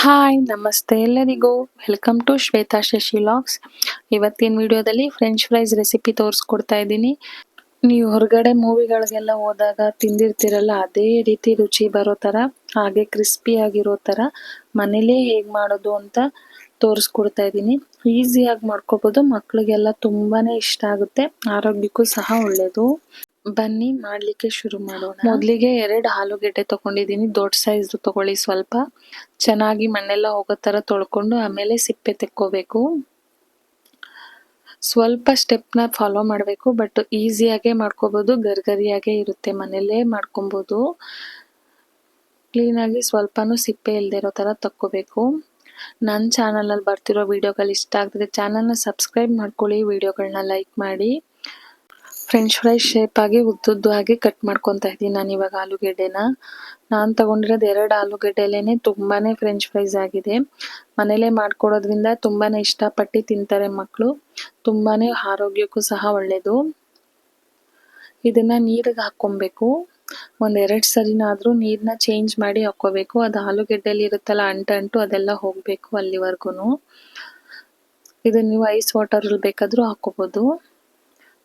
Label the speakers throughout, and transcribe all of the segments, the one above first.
Speaker 1: Hi ನಮಸ್ತೆ ಎಲ್ಲರಿಗೂ welcome to Shweta Shashi vlogs. ಇವತ್ತಿನ ವಿಡಿಯೋದಲ್ಲಿ ಫ್ರೆಂಚ್ ಫ್ರೈಸ್ ರೆಸಿಪಿ ತೋರಿಸ್ಕೊಡ್ತಾ ಇದ್ದೀನಿ. ನೀವು ಹೊರಗಡೆ ಮೂವಿಗಳಿಗೆಲ್ಲ ಹೋದಾಗ ತಿಂದಿರ್ತೀರಲ್ಲ, ಅದೇ ರೀತಿ ರುಚಿ ಬರೋ ಥರ, ಹಾಗೆ ಕ್ರಿಸ್ಪಿಯಾಗಿರೋ ಥರ ಮನೇಲೇ ಹೇಗೆ ಮಾಡೋದು ಅಂತ ತೋರಿಸ್ಕೊಡ್ತಾ ಇದ್ದೀನಿ. ಈಸಿಯಾಗಿ ಮಾಡ್ಕೋಬೋದು, ಮಕ್ಕಳಿಗೆಲ್ಲ ತುಂಬಾ ಇಷ್ಟ ಆಗುತ್ತೆ, ಆರೋಗ್ಯಕ್ಕೂ ಸಹ ಒಳ್ಳೆಯದು. ಬನ್ನಿ ಮಾಡ್ಲಿಕ್ಕೆ ಶುರು ಮಾಡೋಣ. ಮೊದಲಿಗೆ 2 ಆಲೂಗೆಡ್ಡೆ ತಗೊಂಡಿದ್ದೀನಿ. ದೊಡ್ಡ ಸೈಜ್ ತಗೊಳ್ಳಿ. ಸ್ವಲ್ಪ ಚೆನ್ನಾಗಿ ಮಣ್ಣೆಲ್ಲ ಹೋಗೋ ತರ ತೊಳ್ಕೊಂಡು ಆಮೇಲೆ ಸಿಪ್ಪೆ ತೆಕ್ಕೋಬೇಕು. ಸ್ವಲ್ಪ ಸ್ಟೆಪ್ನ ಫಾಲೋ ಮಾಡಬೇಕು, ಬಟ್ ಈಸಿಯಾಗೆ ಮಾಡ್ಕೋಬಹುದು, ಗರಿಗರಿಯಾಗೆ ಇರುತ್ತೆ, ಮನೇಲೇ ಮಾಡ್ಕೊಬಹುದು. ಕ್ಲೀನಾಗಿ ಸ್ವಲ್ಪನೂ ಸಿಪ್ಪೆ ಇಲ್ಲದೆ ಇರೋ ತರ ತಕ್ಕೋಬೇಕು. ನನ್ನ ಚಾನಲಲ್ಲಿ ಬರ್ತಿರೋ ವಿಡಿಯೋಗಳು ಇಷ್ಟ ಆಗ್ತದೆ ಚಾನಲ್ನ ಸಬ್ಸ್ಕ್ರೈಬ್ ಮಾಡ್ಕೊಳ್ಳಿ, ವಿಡಿಯೋಗಳನ್ನ ಲೈಕ್ ಮಾಡಿ. ಫ್ರೆಂಚ್ ಫ್ರೈಸ್ ಶೇಪ್ ಆಗಿ ಉದ್ದುದ್ದಾಗಿ ಕಟ್ ಮಾಡ್ಕೊತಾ ಇದ್ದೀನಿ ನಾನು ಇವಾಗ ಆಲೂಗೆಡ್ಡೆನ. ನಾನು ತಗೊಂಡಿರೋದು 2 ಆಲೂಗೆಡ್ಡೆಲೇನೆ ತುಂಬಾನೇ ಫ್ರೆಂಚ್ ಫ್ರೈಸ್ ಆಗಿದೆ. ಮನೇಲೆ ಮಾಡ್ಕೊಡೋದ್ರಿಂದ ತುಂಬಾನೇ ಇಷ್ಟಪಟ್ಟು ತಿಂತಾರೆ ಮಕ್ಕಳು, ತುಂಬಾನೇ ಆರೋಗ್ಯಕ್ಕೂ ಸಹ ಒಳ್ಳೆಯದು. ಇದನ್ನ ನೀರಿಗೆ ಹಾಕೊಬೇಕು. 1-2 ಸರಿನಾದ್ರೂ ನೀರನ್ನ ಚೇಂಜ್ ಮಾಡಿ ಹಾಕೋಬೇಕು. ಅದು ಆಲೂಗೆಡ್ಡೆಲಿ ಇರುತ್ತಲ್ಲ ಅಂಟು ಅದೆಲ್ಲ ಹೋಗ್ಬೇಕು ಅಲ್ಲಿವರೆಗೂ. ಇದನ್ನ ನೀವು ಐಸ್ ವಾಟರ್ ಬೇಕಾದ್ರೂ ಹಾಕೋಬಹುದು.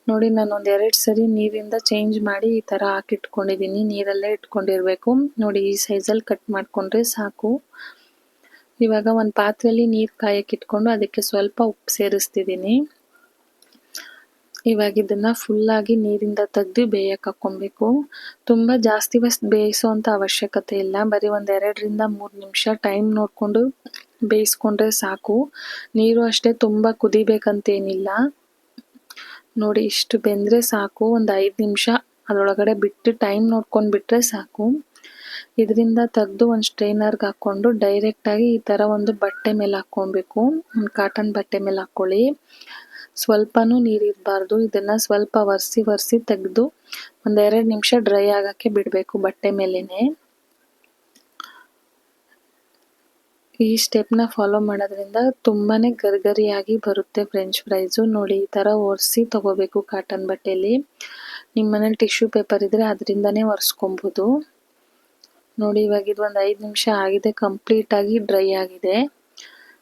Speaker 1: ನೋಡಿ, ನಾನು 1-2 ಸರಿ ನೀರಿಂದ ಚೇಂಜ್ ಮಾಡಿ ಈ ತರ ಹಾಕಿಟ್ಕೊಂಡಿದ್ದೀನಿ. ನೀರಲ್ಲೇ ಇಟ್ಕೊಂಡಿರ್ಬೇಕು. ನೋಡಿ, ಈ ಸೈಜಲ್ಲಿ ಕಟ್ ಮಾಡ್ಕೊಂಡ್ರೆ ಸಾಕು. ಇವಾಗ ಒಂದು ಪಾತ್ರೆಯಲ್ಲಿ ನೀರು ಕಾಯಕ್ಕೆ ಇಟ್ಕೊಂಡು ಅದಕ್ಕೆ ಸ್ವಲ್ಪ ಉಪ್ಪು ಸೇರಿಸ್ತಿದ್ದೀನಿ. ಇವಾಗ ಇದನ್ನ ಫುಲ್ ಆಗಿ ನೀರಿಂದ ತೆಗೆದು ಬೇಯಕ್ಕೆ ಹಾಕೊಬೇಕು. ತುಂಬಾ ಜಾಸ್ತಿ ಬೇಯಿಸೋ ಅಂತ ಅವಶ್ಯಕತೆ ಇಲ್ಲ, ಬರೀ 1-2-3 ನಿಮಿಷ ಟೈಮ್ ನೋಡ್ಕೊಂಡು ಬೇಯಿಸ್ಕೊಂಡ್ರೆ ಸಾಕು. ನೀರು ಅಷ್ಟೇ ತುಂಬಾ ಕುದಿಬೇಕಂತೇನಿಲ್ಲ. ನೋಡಿ, ಇಷ್ಟು ಬೆಂದ್ರೆ ಸಾಕು. ಒಂದು 5 ನಿಮಿಷ ಅದರೊಳಗಡೆ ಬಿಟ್ಟು ಟೈಮ್ ನೋಡ್ಕೊಂಡು ಬಿಟ್ರೆ ಸಾಕು. ಇದರಿಂದ ತೆಗೆದು ಒಂದು ಸ್ಟ್ರೈನರ್ಗೆ ಹಾಕೊಂಡು ಡೈರೆಕ್ಟ್ ಆಗಿ ಈ ತರ ಒಂದು ಬಟ್ಟೆ ಮೇಲೆ ಹಾಕೊಬೇಕು. ಒಂದು ಕಾಟನ್ ಬಟ್ಟೆ ಮೇಲೆ ಹಾಕೊಳ್ಳಿ. ಸ್ವಲ್ಪನೂ ನೀರಿರಬಾರ್ದು. ಇದನ್ನ ಸ್ವಲ್ಪ ಒರೆಸಿ ತೆಗೆದು 1-2 ನಿಮಿಷ ಡ್ರೈ ಆಗಕ್ಕೆ ಬಿಡಬೇಕು ಬಟ್ಟೆ ಮೇಲೇನೆ. ಈ ಸ್ಟೆಪ್ನ ಫಾಲೋ ಮಾಡೋದ್ರಿಂದ ತುಂಬಾನೇ ಗರಿಗರಿಯಾಗಿ ಬರುತ್ತೆ ಫ್ರೆಂಚ್ ಫ್ರೈಸು. ನೋಡಿ, ಈ ತರ ಒರೆಸಿ ತಗೋಬೇಕು ಕಾಟನ್ ಬಟ್ಟೆಯಲ್ಲಿ. ನಿಮ್ಮ ಮನೇಲಿ ಟಿಶ್ಯೂ ಪೇಪರ್ ಇದ್ರೆ ಅದರಿಂದನೇ ಒರೆಸ್ಕೊಬಹುದು. ನೋಡಿ, ಇವಾಗ ಇದು ಒಂದು 5 ನಿಮಿಷ ಆಗಿದೆ, ಕಂಪ್ಲೀಟ್ ಆಗಿ ಡ್ರೈ ಆಗಿದೆ.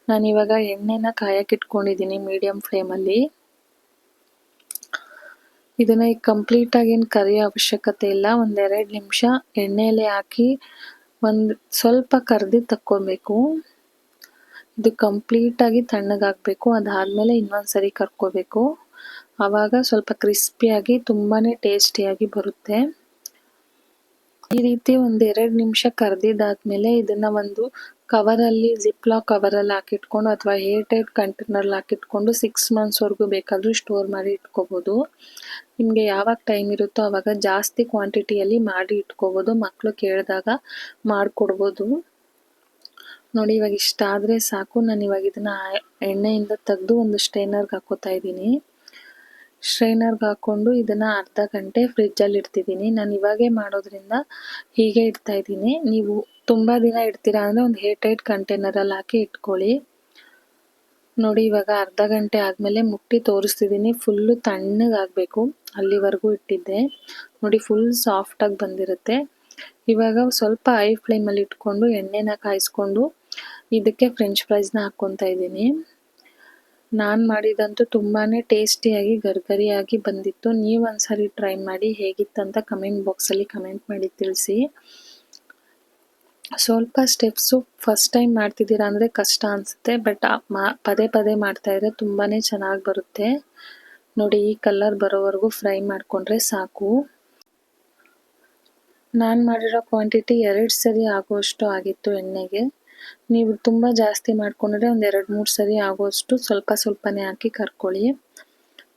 Speaker 1: ನಾನು ಇವಾಗ ಎಣ್ಣೆನ ಕಾಯಕ್ಕೆ ಇಟ್ಕೊಂಡಿದ್ದೀನಿ ಮೀಡಿಯಂ ಫ್ಲೇಮಲ್ಲಿ. ಇದನ್ನ ಈಗ ಕಂಪ್ಲೀಟ್ ಆಗಿ ಏನು ಕರಿಯೋ ಅವಶ್ಯಕತೆ ಇಲ್ಲ. 1-2 ನಿಮಿಷ ಎಣ್ಣೆಯಲ್ಲಿ ಹಾಕಿ ಒಂದು ಸ್ವಲ್ಪ ಕರ್ದಿ ತಕ್ಕೊಬೇಕು. ಇದು ಕಂಪ್ಲೀಟ್ ಆಗಿ ತಣ್ಣಗಾಗಬೇಕು. ಅದಾದ್ಮೇಲೆ ಇನ್ನೊಂದ್ಸರಿ ಕರ್ಕೋಬೇಕು. ಆವಾಗ ಸ್ವಲ್ಪ ಕ್ರಿಸ್ಪಿಯಾಗಿ ತುಂಬಾನೇ ಟೇಸ್ಟಿಯಾಗಿ ಬರುತ್ತೆ. ಈ ರೀತಿ 1-2 ನಿಮಿಷ ಕರ್ದಿದ್ದಾದ್ಮೇಲೆ ಇದನ್ನ ಒಂದು ಕವರಲ್ಲಿ, ಜಿಪ್ಲಾಕ್ ಕವರಲ್ಲಿ ಹಾಕಿಟ್ಕೊಂಡು ಅಥವಾ ಏರ್ ಟೈಟ್ ಕಂಟೈನರ್ ಹಾಕಿಟ್ಕೊಂಡು 6 months ವರೆಗೂ ಬೇಕಾದ್ರೂ ಸ್ಟೋರ್ ಮಾಡಿ ಇಟ್ಕೋಬಹುದು. ನಿಮ್ಗೆ ಯಾವಾಗ ಟೈಮ್ ಇರುತ್ತೋ ಅವಾಗ ಜಾಸ್ತಿ ಕ್ವಾಂಟಿಟಿಯಲ್ಲಿ ಮಾಡಿ ಇಟ್ಕೋಬಹುದು. ಮಕ್ಕಳು ಕೇಳಿದಾಗ ಮಾಡ್ಕೊಡ್ಬೋದು. ನೋಡಿ, ಇವಾಗ ಇಷ್ಟ ಆದ್ರೆ ಸಾಕು. ನಾನು ಇವಾಗ ಇದನ್ನ ಎಣ್ಣೆಯಿಂದ ತೆಗೆದು ಒಂದು ಸ್ಟ್ರೈನರ್ಗೆ ಹಾಕೋತಾ ಇದ್ದೀನಿ. ಸ್ಟ್ರೈನರ್ಗೆ ಹಾಕೊಂಡು ಇದನ್ನ ಅರ್ಧ ಗಂಟೆ ಫ್ರಿಜ್ಜಲ್ಲಿ ಇಡ್ತಿದ್ದೀನಿ. ನಾನು ಇವಾಗೇ ಮಾಡೋದ್ರಿಂದ ಹೀಗೆ ಇಡ್ತಾ ಇದ್ದೀನಿ. ನೀವು ತುಂಬಾ ದಿನ ಇಡ್ತೀರಾ ಅಂದ್ರೆ ಒಂದು ಏರ್ ಟೈಟ್ ಕಂಟೈನರಲ್ಲಿ ಹಾಕಿ ಇಟ್ಕೊಳ್ಳಿ. ನೋಡಿ, ಇವಾಗ ಅರ್ಧ ಗಂಟೆ ಆದ್ಮೇಲೆ ಮುಟ್ಟಿ ತೋರಿಸ್ತಿದ್ದೀನಿ. ಫುಲ್ಲು ತಣ್ಣಗಾಗಬೇಕು, ಅಲ್ಲಿವರೆಗೂ ಇಟ್ಟಿದ್ದೆ. ನೋಡಿ, ಫುಲ್ ಸಾಫ್ಟ್ ಆಗಿ ಬಂದಿರುತ್ತೆ. ಇವಾಗ ಸ್ವಲ್ಪ ಹೈ ಫ್ಲೇಮಲ್ಲಿ ಇಟ್ಕೊಂಡು ಎಣ್ಣೆನ ಕಾಯಿಸ್ಕೊಂಡು ಇದಕ್ಕೆ ಫ್ರೆಂಚ್ ಫ್ರೈಸ್ನ ಹಾಕ್ಕೊತಾ ಇದ್ದೀನಿ. ನಾನು ಮಾಡಿದಂತೂ ತುಂಬಾನೇ ಟೇಸ್ಟಿಯಾಗಿ ಗರಿಗರಿಯಾಗಿ ಬಂದಿತ್ತು. ನೀವು ಒಂದ್ಸರಿ ಟ್ರೈ ಮಾಡಿ, ಹೇಗಿತ್ತಂತ ಕಮೆಂಟ್ ಬಾಕ್ಸಲ್ಲಿ ಕಮೆಂಟ್ ಮಾಡಿ ತಿಳಿಸಿ. ಸ್ವಲ್ಪ ಸ್ಟೆಪ್ಸು ಫಸ್ಟ್ ಟೈಮ್ ಮಾಡ್ತಿದ್ದೀರಾ ಅಂದರೆ ಕಷ್ಟ ಅನಿಸುತ್ತೆ, ಬಟ್ ಪದೇ ಪದೇ ಮಾಡ್ತಾ ಇದ್ರೆ ತುಂಬಾನೇ ಚೆನ್ನಾಗಿ ಬರುತ್ತೆ. ನೋಡಿ, ಈ ಕಲರ್ ಬರೋವರೆಗೂ ಫ್ರೈ ಮಾಡಿಕೊಂಡ್ರೆ ಸಾಕು. ನಾನು ಮಾಡಿರೋ ಕ್ವಾಂಟಿಟಿ 2 ಸರಿ ಆಗುವಷ್ಟು ಆಗಿತ್ತು ಎಣ್ಣೆಗೆ. ನೀವು ತುಂಬ ಜಾಸ್ತಿ ಮಾಡ್ಕೊಂಡ್ರೆ ಒಂದು 2-3 ಸರಿ ಆಗುವಷ್ಟು ಸ್ವಲ್ಪನೇ ಹಾಕಿ ಕರ್ಕೊಳ್ಳಿ.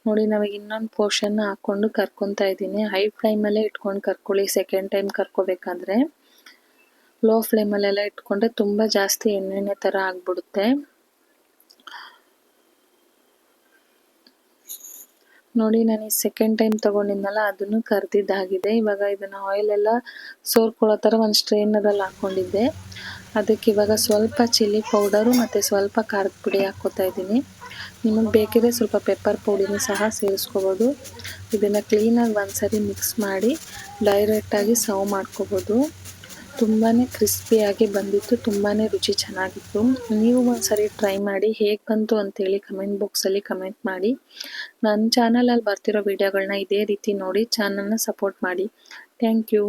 Speaker 1: ನೋಡಿ, ನಮಗೆ ಇನ್ನೊಂದು ಪೋರ್ಷನ್ನ ಹಾಕ್ಕೊಂಡು ಕರ್ಕೊತಾ ಇದ್ದೀನಿ. ಹೈ ಫ್ಲೇಮಲ್ಲೇ ಇಟ್ಕೊಂಡು ಕರ್ಕೊಳ್ಳಿ. ಸೆಕೆಂಡ್ ಟೈಮ್ ಕರ್ಕೋಬೇಕಾದ್ರೆ ಲೋ ಫ್ಲೇಮಲ್ಲೆಲ್ಲ ಇಟ್ಕೊಂಡ್ರೆ ತುಂಬ ಜಾಸ್ತಿ ಎಣ್ಣೆ ಥರ ಆಗ್ಬಿಡುತ್ತೆ. ನೋಡಿ, ನಾನು ಈ ಸೆಕೆಂಡ್ ಟೈಮ್ ತಗೊಂಡಿದ್ನಲ್ಲ ಅದನ್ನು ಕರ್ದಿದ್ದಾಗಿದೆ. ಇವಾಗ ಇದನ್ನ ಆಯಿಲ್ ಎಲ್ಲ ಸೋರ್ಕೊಳ್ಳೋ ಥರ ಒಂದು ಸ್ಟ್ರೈನರಲ್ಲಿ ಹಾಕ್ಕೊಂಡಿದ್ದೆ. ಅದಕ್ಕೆ ಇವಾಗ ಸ್ವಲ್ಪ ಚಿಲ್ಲಿ ಪೌಡರು ಮತ್ತು ಸ್ವಲ್ಪ ಖಾರದ ಪುಡಿ ಹಾಕ್ಕೋತಾ ಇದ್ದೀನಿ. ನಿಮಗೆ ಬೇಕಿದ್ರೆ ಸ್ವಲ್ಪ ಪೆಪ್ಪರ್ ಪುಡಿನೂ ಸಹ ಸೇರಿಸ್ಕೋಬೋದು. ಇದನ್ನು ಕ್ಲೀನಾಗಿ ಒಂದ್ಸರಿ ಮಿಕ್ಸ್ ಮಾಡಿ ಡೈರೆಕ್ಟಾಗಿ ಸರ್ವ್ ಮಾಡ್ಕೋಬೋದು. ತುಂಬಾ ಕ್ರಿಸ್ಪಿಯಾಗಿ ಬಂದಿತ್ತು, ತುಂಬಾ ರುಚಿ ಚೆನ್ನಾಗಿತ್ತು. ನೀವು ಒಂದ್ಸರಿ ಟ್ರೈ ಮಾಡಿ, ಹೇಗೆ ಬಂತು ಅಂತೇಳಿ ಕಮೆಂಟ್ ಬಾಕ್ಸಲ್ಲಿ ಕಮೆಂಟ್ ಮಾಡಿ. ನನ್ನ ಚಾನಲಲ್ಲಿ ಬರ್ತಿರೋ ವಿಡಿಯೋಗಳನ್ನ ಇದೇ ರೀತಿ ನೋಡಿ ಚಾನಲ್ನ ಸಪೋರ್ಟ್ ಮಾಡಿ. Thank you.